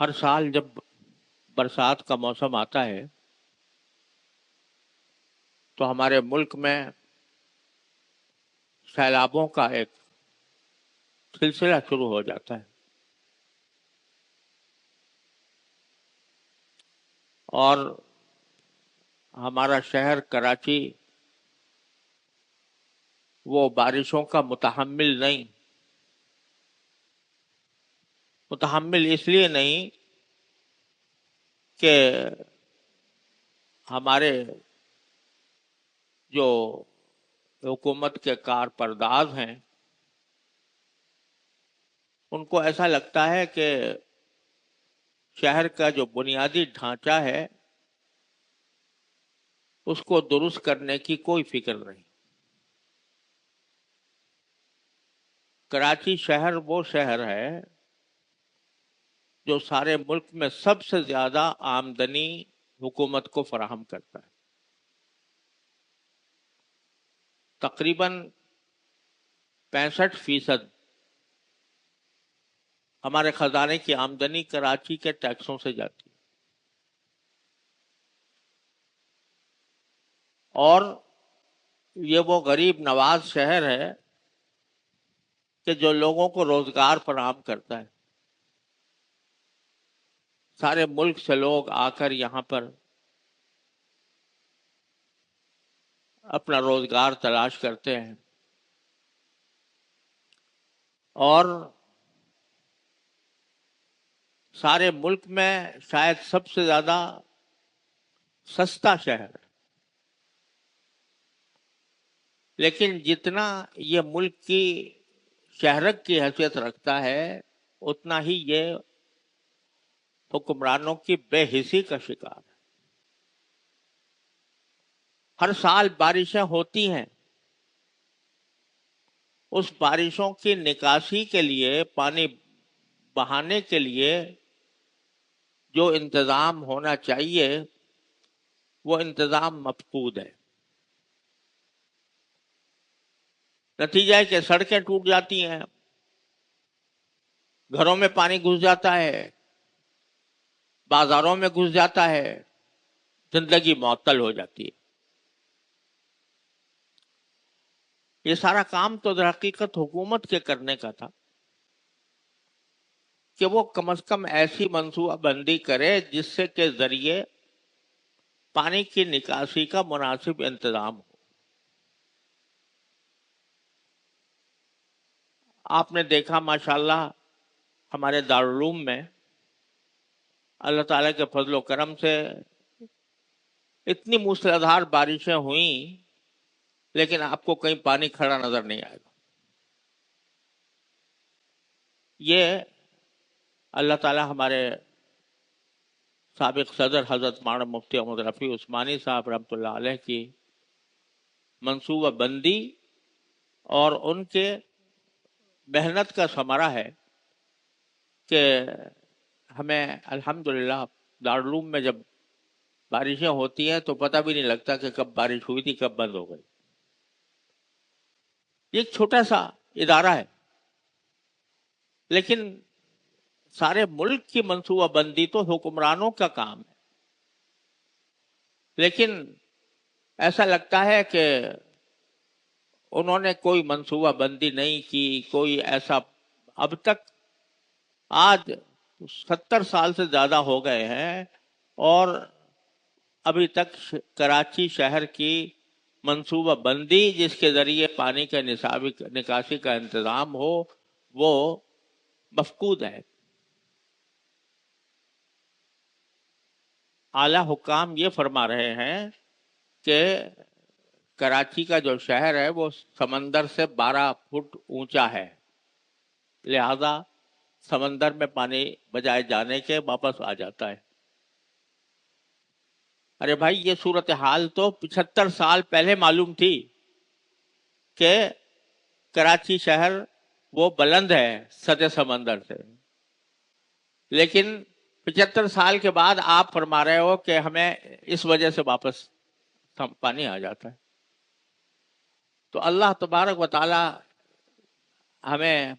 ہر سال جب برسات کا موسم آتا ہے تو ہمارے ملک میں سیلابوں کا ایک سلسلہ شروع ہو جاتا ہے، اور ہمارا شہر کراچی وہ بارشوں کا متحمل نہیں، متحمل اس لیے نہیں کہ ہمارے جو حکومت کے کارپرداز ہیں ان کو ایسا لگتا ہے کہ شہر کا جو بنیادی ڈھانچہ ہے اس کو درست کرنے کی کوئی فکر نہیں۔ کراچی شہر وہ شہر ہے جو سارے ملک میں سب سے زیادہ آمدنی حکومت کو فراہم کرتا ہے۔ تقریباً 65% ہمارے خزانے کی آمدنی کراچی کے ٹیکسوں سے جاتی ہے، اور یہ وہ غریب نواز شہر ہے کہ جو لوگوں کو روزگار فراہم کرتا ہے۔ سارے ملک سے لوگ آ کر یہاں پر اپنا روزگار تلاش کرتے ہیں، اور سارے ملک میں شاید سب سے زیادہ سستا شہر ہے۔ لیکن جتنا یہ ملک کی شہرک کی حیثیت رکھتا ہے اتنا ہی یہ حکمرانوں کی بے حسی کا شکار ہے۔ ہر سال بارشیں ہوتی ہیں، اس بارشوں کی نکاسی کے لیے، پانی بہانے کے لیے جو انتظام ہونا چاہیے وہ انتظام مفقود ہے۔ نتیجہ ہے کہ سڑکیں ٹوٹ جاتی ہیں، گھروں میں پانی گھس جاتا ہے، بازاروں میں گھس جاتا ہے، زندگی معطل ہو جاتی ہے۔ یہ سارا کام تو در حقیقت حکومت کے کرنے کا تھا کہ وہ کم از کم ایسی منصوبہ بندی کرے جس سے کے ذریعے پانی کی نکاسی کا مناسب انتظام ہو۔ آپ نے دیکھا ماشاءاللہ ہمارے دارالعلوم میں اللہ تعالیٰ کے فضل و کرم سے اتنی موسلادھار بارشیں ہوئیں لیکن آپ کو کہیں پانی کھڑا نظر نہیں آئے گا۔ یہ اللہ تعالیٰ ہمارے سابق صدر حضرت مولانا مفتی احمد رفیع عثمانی صاحب رحمۃ اللہ علیہ کی منصوبہ بندی اور ان کے محنت کا ثمرہ ہے کہ ہمیں الحمدللہ دارالعلوم میں جب بارشیں ہوتی ہیں تو پتہ بھی نہیں لگتا کہ کب بارش ہوئی تھی کب بند ہو گئی۔ یہ ایک چھوٹا سا ادارہ ہے لیکن سارے ملک کی منصوبہ بندی تو حکمرانوں کا کام ہے، لیکن ایسا لگتا ہے کہ انہوں نے کوئی منصوبہ بندی نہیں کی، کوئی ایسا اب تک آج 70 سال سے زیادہ ہو گئے ہیں اور ابھی تک کراچی شہر کی منصوبہ بندی جس کے ذریعے پانی کے نکاسی کا انتظام ہو وہ مفقود ہے۔ اعلیٰ حکام یہ فرما رہے ہیں کہ کراچی کا جو شہر ہے وہ سمندر سے 12 فٹ اونچا ہے، لہذا سمندر میں پانی بجائے جانے کے واپس آ جاتا ہے۔ ارے بھائی یہ صورتحال تو 75 سال پہلے معلوم تھی کہ کراچی شہر وہ بلند ہے سطح سمندر سے، لیکن 75 سال کے بعد آپ فرما رہے ہو کہ ہمیں اس وجہ سے واپس پانی آ جاتا ہے۔ تو اللہ تبارک و تعالی ہمیں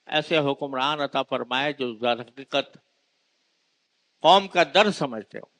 ایسے حکمران عطا فرمائے جو ذات حقیقت قوم کا درد سمجھتے ہو.